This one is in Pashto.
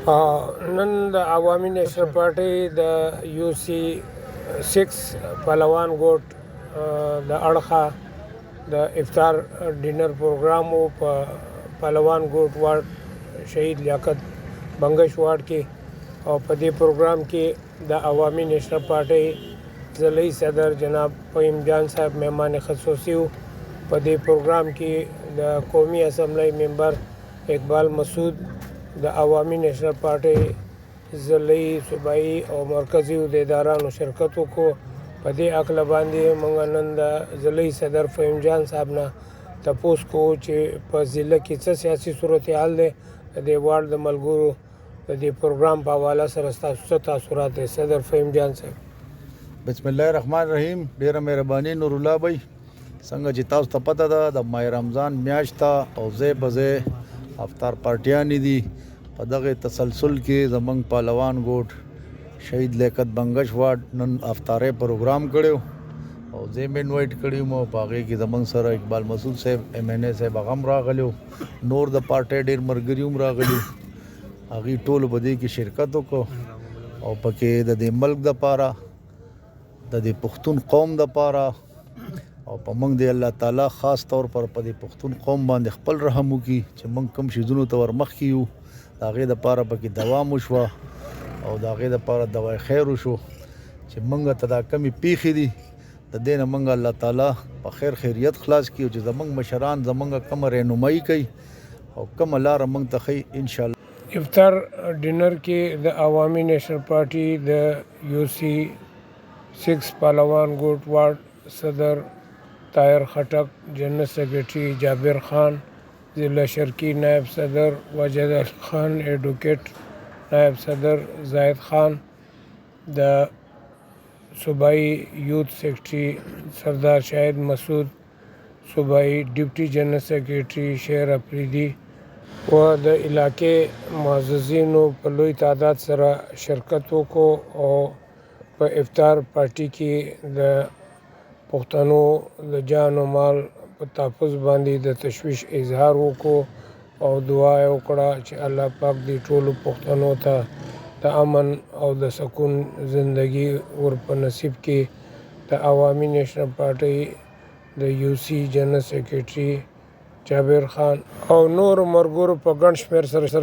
نن د عوامي نیشنل پارټۍ د UC 6 پهلوان ګوټ د اړخه د افطار ډینر پروګرام و په پهلوان ګوټ وارډ شهید لیاقت بنګش وارډ کې، او په دې پروګرام کې د عوامي نیشنل پارټۍ ضلعي صدر جناب فهیم جان صاحب مهمان خصوصي و. په دې پروګرام کې د قومي اسمبلی ممبر اقبال مسعود د عوامي نیشنل پارټۍ ضلعي صوبایي او مرکزي عہدیدارانو شرکت وکړو. په دې هکله باندې موږ نن د ضلعي صدر فهیم جان صاحب نه تپوس کوو چې په ضلع کې څه سیاسي صورتحال دی، د دې وارډ د ملګرو د دې پروګرام په حواله سره ستاسو څه تاثرات دی. صدر فهیم جان صاحب. بسم الله الرحمن الرحیم. ډیره مهرباني نور الله بھائی، څنګه چې تاسو ته پته ده د ماه رمضان میاشت ته او ځای په ځای افطار پارټیانې دي. په دغه تسلسل کې زمونږ پهلوان ګوټ شهید لیاقت بنګش وارډ نن افطاري پروګرام کړی او زه مې انوایټ کړی وم. په هغې کې زمونږ سره اقبال مسعود صاحب MNA صاحب هغه هم راغلی، نور د پارټۍ ډېر ملګري هم راغلي. هغوی ټولو په دې کې شرکت وکړو او پکې د دې ملک دپاره د دې پښتون قوم دپاره او په موږ دی الله تعالی خاص طور پر په دې پښتون قوم باندې خپل رحم وکړي چې موږ کوم شیزونو ته ورمخکې یو، د هغې دپاره پکې دوام وشوه او د هغې دپاره دوای خیر وشو چې موږ ته دا کمې پیښې دي د دې نه موږ الله تعالی په خیر خیریت خلاص کړي، چې زموږ مشران زموږ کومه رهنمایي کوي او کومه لاره موږ ته ښیي انشاءالله. افطار ډینر کې د عوامي نیشنل پارټي د UC 6 پهلوان ګوټ وارډ صدر طاهر خټک، جنرل سیکرټری جابر خان، ضلع شرقی نائب صدر واجد علی خان، ایڈوکیٹ نائب صدر زاہد خان، د صوبائی یوتھ سیکرٹری سردار شاہد مسعود، صوبائی ډیپټي جنرل سیکرټری شهر افریدي و د علاقې معززینو په لوی تعداد سره شرکت وکړو او په افطار پارټي کې د پښتنو د جان او مال په تحفظ باندې د تشویش اظهار وکړو او دعا یې وکړه چې الله پاک دې ټولو پښتنو ته د امن او د سکون زندگی ور په نصیب کې. د عوامي نیشنل پارټۍ د UC جنرل سیکرټري جابر خان او نور مرګرو په ګڼ شمېر سره